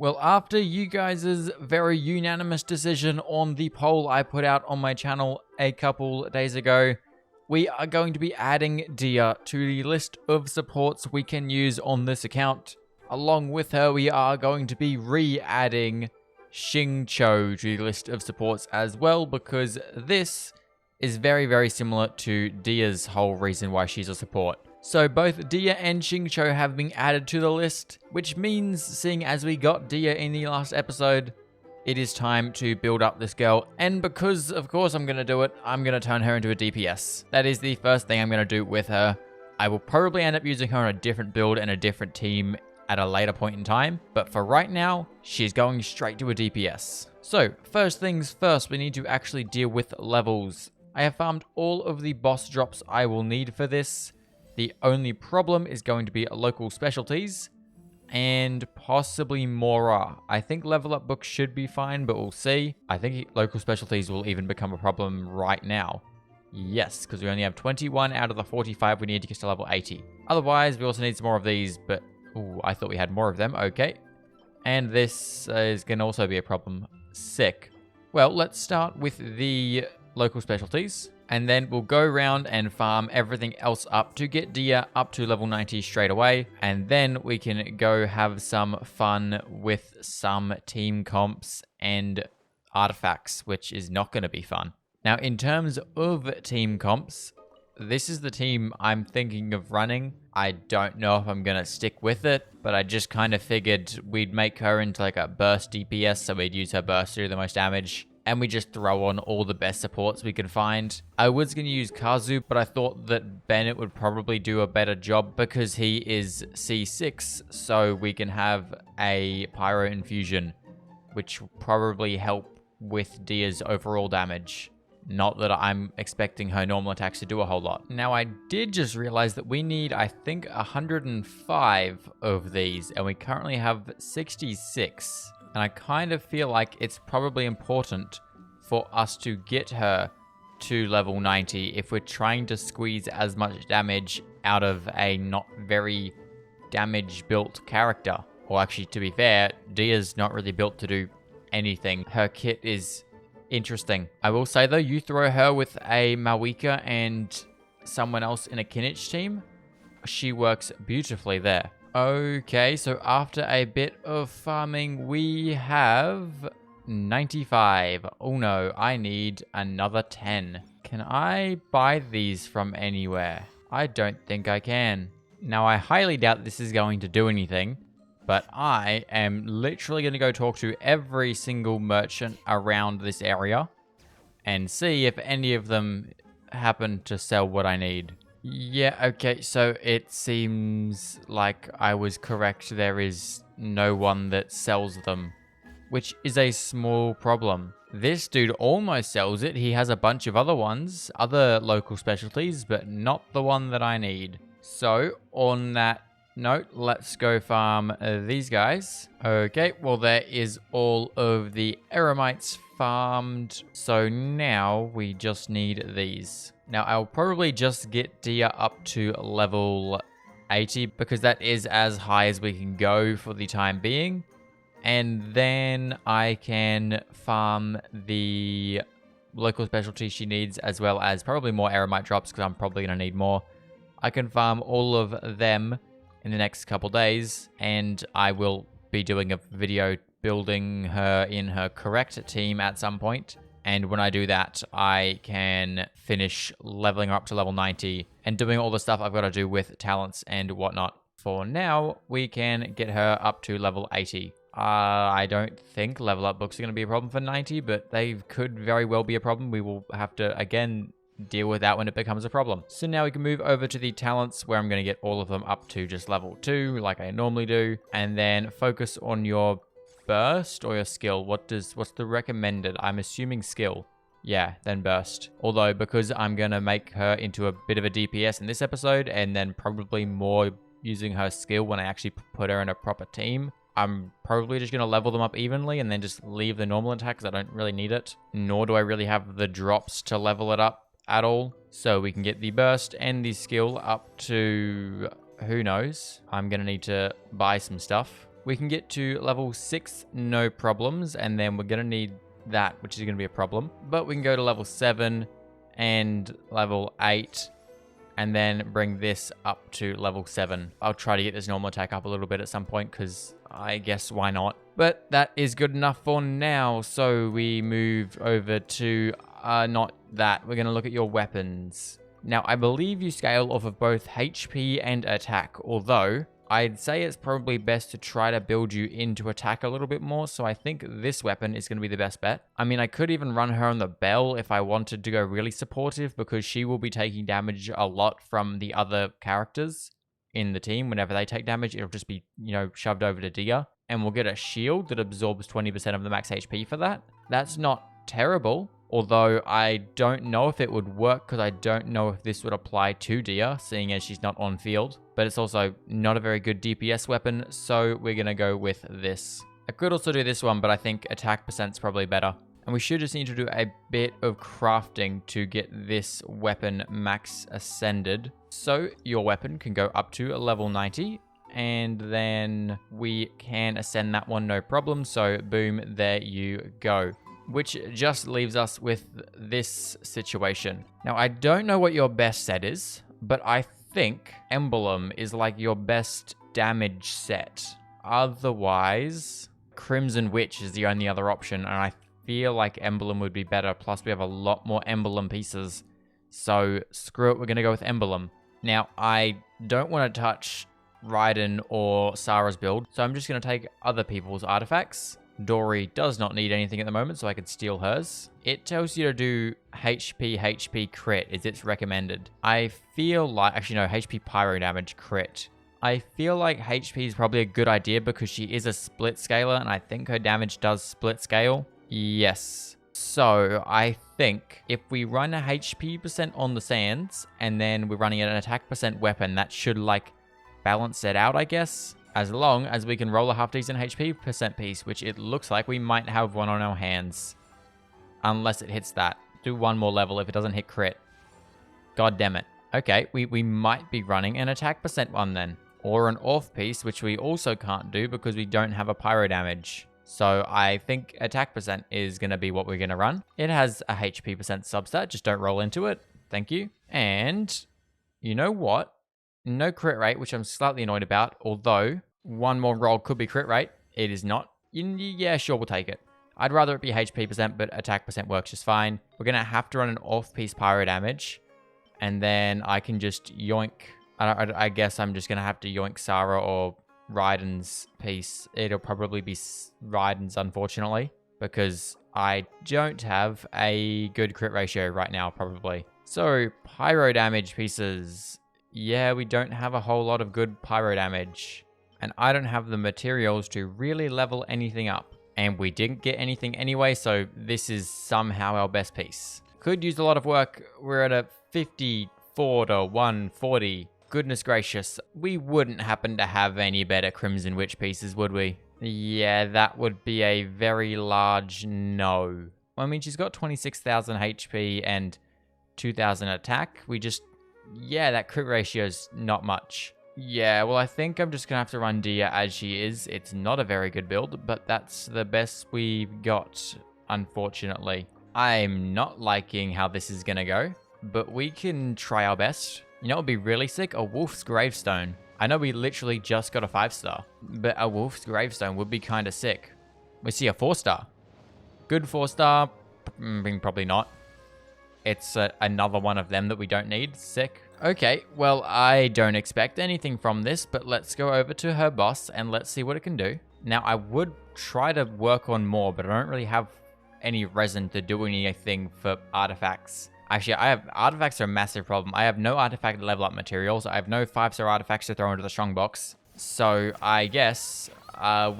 Well, after you guys' very unanimous decision on the poll I put out on my channel a couple days ago, we are going to be adding Dehya to the list of supports we can use on this account. Along with her, we are going to be re-adding Xingqiu to the list of supports as well, because this is very, very similar to Dehya's whole reason why she's a support. So both Dehya and Xingqiu have been added to the list, which means, seeing as we got Dehya in the last episode, it is time to build up this girl. And because, of course, I'm going to do it, I'm going to turn her into a DPS. That is the first thing I'm going to do with her. I will probably end up using her on a different build and a different team at a later point in time, but for right now, she's going straight to a DPS. So, first things first, we need to actually deal with levels. I have farmed all of the boss drops I will need for this. The only problem is going to be local specialties and possibly Mora. I think level up books should be fine, but we'll see. I think local specialties will even become a problem right now. Yes, because we only have 21 out of the 45 we need to get to level 80. Otherwise, we also need some more of these, but ooh, I thought we had more of them. Okay. And this is going to also be a problem. Sick. Well, let's start with the local specialties, and then we'll go around and farm everything else up to get Dehya up to level 90 straight away, and then we can go have some fun with some team comps and artifacts, which is not going to be fun. Now, in terms of team comps, this is the team I'm thinking of running. I don't know if I'm going to stick with it, but I just kind of figured we'd make her into like a burst DPS, so we'd use her burst to do the most damage. And we just throw on all the best supports we can find. I was going to use Kazu, but I thought that Bennett would probably do a better job because he is C6, so we can have a Pyro infusion, which will probably help with Dehya's overall damage. Not that I'm expecting her normal attacks to do a whole lot. Now, I did just realize that we need, I think, 105 of these, and we currently have 66. And I kind of feel like it's probably important for us to get her to level 90 if we're trying to squeeze as much damage out of a not very damage-built character. Or actually, to be fair, Dehya's not really built to do anything. Her kit is interesting. I will say, though, you throw her with a Mawika and someone else in a Kinich team, she works beautifully there. Okay, so after a bit of farming, we have 95. Oh no, I need another 10. Can I buy these from anywhere? I don't think I can. Now, I highly doubt this is going to do anything, but I am literally going to go talk to every single merchant around this area and see if any of them happen to sell what I need. Yeah, okay, so it seems like I was correct. There is no one that sells them, which is a small problem. This dude almost sells it. He has a bunch of other ones, other local specialties, but not the one that I need. So, on that note, let's go farm these guys. Okay, well, there is all of the eremites farmed. So now we just need these. Now, I'll probably just get Dehya up to level 80 because that is as high as we can go for the time being. And then I can farm the local specialty she needs, as well as probably more eremite drops because I'm probably going to need more. I can farm all of them in the next couple days, and I will be doing a video building her in her correct team at some point. And when I do that, I can finish leveling her up to level 90 and doing all the stuff I've got to do with talents and whatnot. For now, we can get her up to level 80. I don't think level up books are going to be a problem for 90, but they could very well be a problem. We will have to, again, deal with that when it becomes a problem. So now we can move over to the talents, where I'm going to get all of them up to just level 2, like I normally do. And then focus on your burst or your skill. What's the recommended? I'm assuming skill. Yeah, then burst. Although, because I'm going to make her into a bit of a DPS in this episode, and then probably more using her skill when I actually put her in a proper team, I'm probably just going to level them up evenly and then just leave the normal attack because I don't really need it. Nor do I really have the drops to level it up at all. So we can get the burst and the skill up to, who knows. I'm going to need to buy some stuff. We can get to level 6, no problems, and then we're going to need that, which is going to be a problem. But we can go to level 7 and level 8, and then bring this up to level 7. I'll try to get this normal attack up a little bit at some point, because I guess why not? But that is good enough for now, so we move over to, not that. We're going to look at your weapons. Now, I believe you scale off of both HP and attack, although I'd say it's probably best to try to build you into attack a little bit more, so I think this weapon is going to be the best bet. I mean, I could even run her on the bell if I wanted to go really supportive, because she will be taking damage a lot from the other characters in the team. Whenever they take damage, it'll just be, you know, shoved over to Dehya, and we'll get a shield that absorbs 20% of the max HP for that. That's not terrible. Although I don't know if it would work, because I don't know if this would apply to Dehya, seeing as she's not on field. But it's also not a very good DPS weapon, so we're going to go with this. I could also do this one, but I think attack percent's probably better. And we should just need to do a bit of crafting to get this weapon max ascended. So your weapon can go up to level 90. And then we can ascend that one, no problem. So boom, there you go. Which just leaves us with this situation. Now, I don't know what your best set is, but I think Emblem is like your best damage set. Otherwise, Crimson Witch is the only other option, and I feel like Emblem would be better. Plus, we have a lot more Emblem pieces. So, screw it, we're going to go with Emblem. Now, I don't want to touch Raiden or Sarah's build, so I'm just going to take other people's artifacts. Dory does not need anything at the moment, so I could steal hers. It tells you to do HP crit is its recommended. I feel like, actually no, HP pyro damage crit. I feel like HP is probably a good idea because she is a split scaler, and I think her damage does split scale. Yes. So I think if we run a HP percent on the sands, and then we're running an attack percent weapon, that should like balance it out, I guess. As long as we can roll a half decent HP percent piece, which it looks like we might have one on our hands. Unless it hits that. Do one more level if it doesn't hit crit. God damn it. Okay, we might be running an attack percent one then. Or an off piece, which we also can't do because we don't have a pyro damage. So I think attack percent is going to be what we're going to run. It has a HP percent substat, just don't roll into it. Thank you. And you know what? No crit rate, which I'm slightly annoyed about, although one more roll could be crit rate. It is not. Yeah, sure, we'll take it. I'd rather it be HP percent, but attack percent works just fine. We're going to have to run an off-piece pyro damage, and then I can just yoink. I guess I'm just going to have to yoink Sarah or Raiden's piece. It'll probably be Raiden's, unfortunately, because I don't have a good crit ratio right now, probably. So, pyro damage pieces. Yeah, we don't have a whole lot of good pyro damage. And I don't have the materials to really level anything up. And we didn't get anything anyway, so this is somehow our best piece. Could use a lot of work. We're at a 54 to 140. Goodness gracious. We wouldn't happen to have any better Crimson Witch pieces, would we? Yeah, that would be a very large no. I mean, she's got 26,000 HP and 2,000 attack. Yeah, that crit ratio is not much. Yeah, well, I think I'm just going to have to run Dehya as she is. It's not a very good build, but that's the best we've got, unfortunately. I'm not liking how this is going to go, but we can try our best. You know what would be really sick? A Wolf's Gravestone. I know we literally just got a 5-star, but a Wolf's Gravestone would be kind of sick. We see a 4-star. Good 4-star? Probably not. It's another one of them that we don't need. Sick. Okay, well, I don't expect anything from this, but let's go over to her boss and let's see what it can do. Now, I would try to work on more, but I don't really have any resin to do anything for artifacts. Actually, artifacts are a massive problem. I have no artifact level up materials. I have no 5-star artifacts to throw into the strongbox. So I guess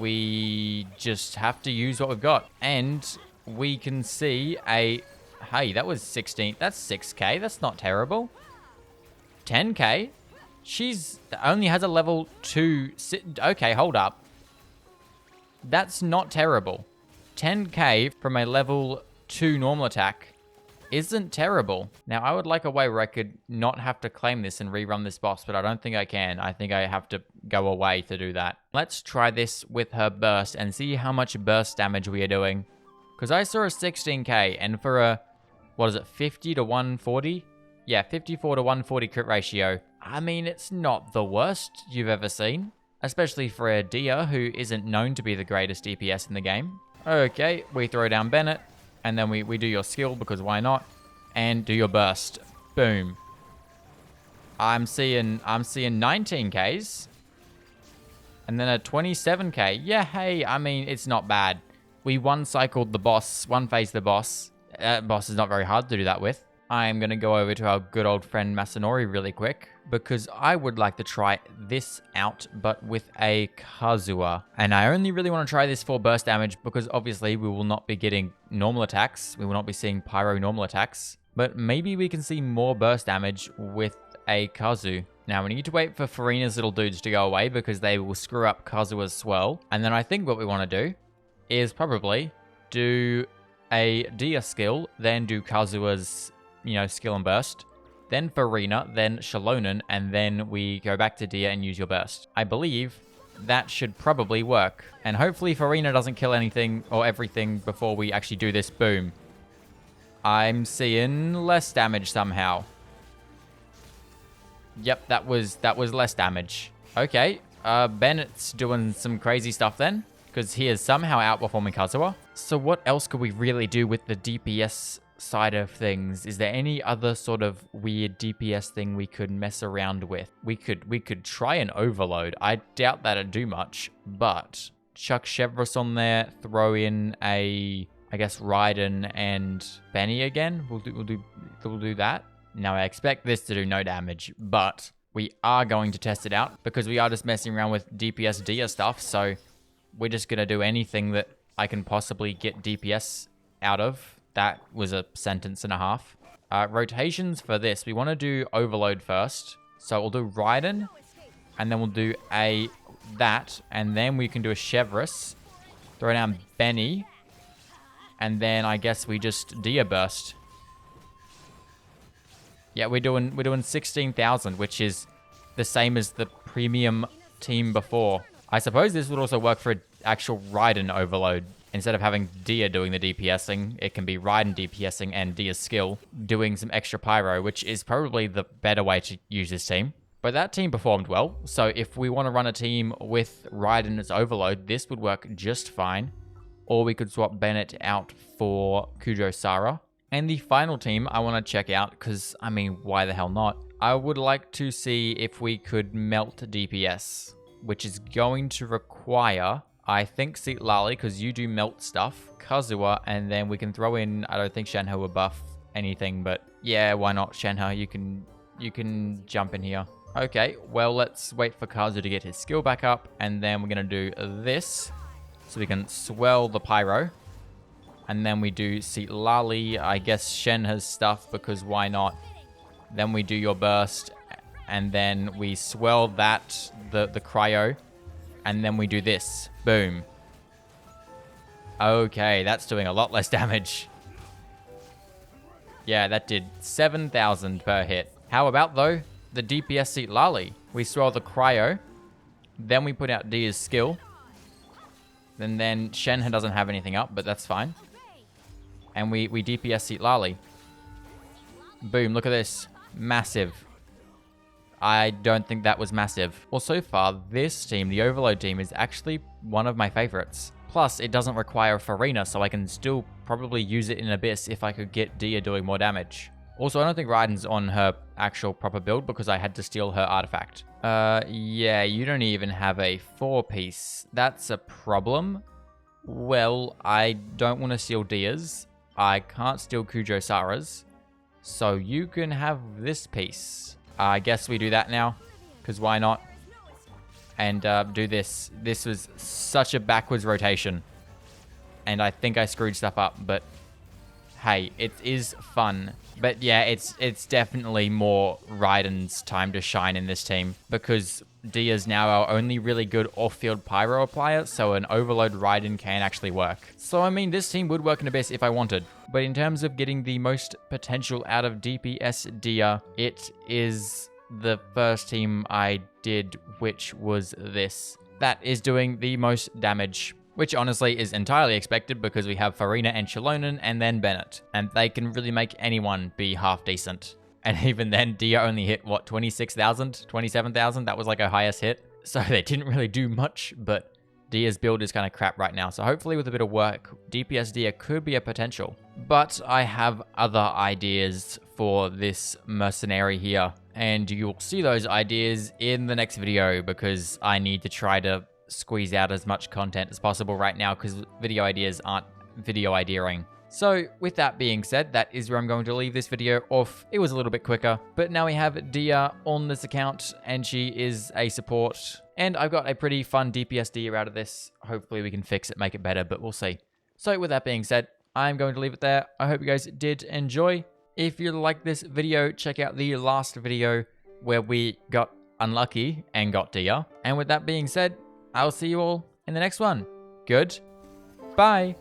we just have to use what we've got. And we can see hey, that was 16. That's 6k. That's not terrible. 10k? She's only has a level 2. Okay, hold up. That's not terrible. 10k from a level 2 normal attack isn't terrible. Now, I would like a way where I could not have to claim this and rerun this boss, but I don't think I can. I think I have to go away to do that. Let's try this with her burst and see how much burst damage we are doing. Because I saw a 16k, and for a, what is it, 50 to 140? Yeah, 54 to 140 crit ratio. I mean, it's not the worst you've ever seen. Especially for a Dehya, who isn't known to be the greatest DPS in the game. Okay, we throw down Bennett. And then we do your skill, because why not? And do your burst. Boom. I'm seeing 19Ks. And then a 27K. Yeah, hey, I mean, it's not bad. We one-cycled the boss, one-phased the boss. Boss is not very hard to do that with. I'm going to go over to our good old friend Masanori really quick, because I would like to try this out, but with a Kazuha. And I only really want to try this for burst damage, because obviously we will not be getting normal attacks. We will not be seeing Pyro normal attacks. But maybe we can see more burst damage with a Kazu. Now, we need to wait for Farina's little dudes to go away, because they will screw up Kazuha's swirl. And then I think what we want to do is probably do a Dehya skill, then do Kazuha's, you know, skill and burst, then Farina, then Shalonen, and then we go back to Dehya and use your burst. I believe that should probably work. And hopefully Farina doesn't kill anything or everything before we actually do this. Boom. I'm seeing less damage somehow. Yep, that was less damage. Okay, Bennett's doing some crazy stuff then, because he is somehow outperforming Kazuha. So what else could we really do with the DPS side of things? Is there any other sort of weird DPS thing we could mess around with? We could try an overload. I doubt that'd do much, but chuck Chevrolet on there, throw in a, I guess, Raiden and Benny again. We'll do that. Now I expect this to do no damage, but we are going to test it out because we are just messing around with DPS Dehya stuff. So we're just gonna do anything that I can possibly get DPS out of. That was a sentence and a half. Rotations for this. We want to do Overload first. So we'll do Raiden. And then we'll do that. And then we can do a Chevrolet. Throw down Benny. And then I guess we just Dehya burst. Yeah, we're doing 16,000, which is the same as the premium team before. I suppose this would also work for an actual Raiden overload. Instead of having Dehya doing the DPSing, it can be Raiden DPSing and Dehya's skill doing some extra Pyro, which is probably the better way to use this team. But that team performed well, so if we want to run a team with Raiden as overload, this would work just fine. Or we could swap Bennett out for Kujo Sara. And the final team I want to check out, because, I mean, why the hell not? I would like to see if we could melt DPS, which is going to require, I think, Seat Lali, because you do melt stuff, Kazuha, and then we can throw in, I don't think Shenhe will buff anything, but yeah, why not Shenhe? You can jump in here. Okay, well, let's wait for Kazu to get his skill back up, and then we're going to do this, so we can swell the Pyro. And then we do Seat Lali, I guess Shenhe's stuff, because why not? Then we do your burst, and then we swell that, the cryo, and then we do this. Boom. Okay, that's doing a lot less damage. Yeah, that did 7,000 per hit. How about, though, the DPS Seat Lali? We swell the cryo, then we put out Dehya's skill, and then Shenhe doesn't have anything up, but that's fine. And we DPS Seat Lali. Boom, look at this. Massive. I don't think that was massive. Well, so far, this team, the Overload team, is actually one of my favorites. Plus, it doesn't require Farina, so I can still probably use it in Abyss if I could get Dehya doing more damage. Also, I don't think Raiden's on her actual proper build because I had to steal her artifact. Yeah, you don't even have a 4-piece. That's a problem. Well, I don't want to steal Dehya's. I can't steal Kujo Sara's. So you can have this piece. I guess we do that now, because why not? And do this. This was such a backwards rotation. And I think I screwed stuff up, but hey, it is fun. But yeah, it's definitely more Raiden's time to shine in this team, because Dehya's now our only really good off-field Pyro applier, so an overload Raiden can actually work. So I mean, this team would work in Abyss if I wanted, but in terms of getting the most potential out of DPS Dehya, it is the first team I did, which was this. That is doing the most damage, which honestly is entirely expected because we have Farina and Chilonen and then Bennett, and they can really make anyone be half decent. And even then, Dehya only hit, what, 26,000, 27,000? That was like her highest hit. So they didn't really do much, but Dehya's build is kind of crap right now. So hopefully with a bit of work, DPS Dehya could be a potential. But I have other ideas for this mercenary here, and you'll see those ideas in the next video because I need to try to squeeze out as much content as possible right now because video ideas aren't video ideaing. So with that being said, that is where I'm going to leave this video off. It was a little bit quicker, but now we have Dehya on this account and she is a support. And I've got a pretty fun DPS Dehya out of this. Hopefully we can fix it, make it better, but we'll see. So with that being said, I'm going to leave it there. I hope you guys did enjoy. If you like this video, check out the last video where we got unlucky and got Dehya. And with that being said, I'll see you all in the next one. Good. Bye.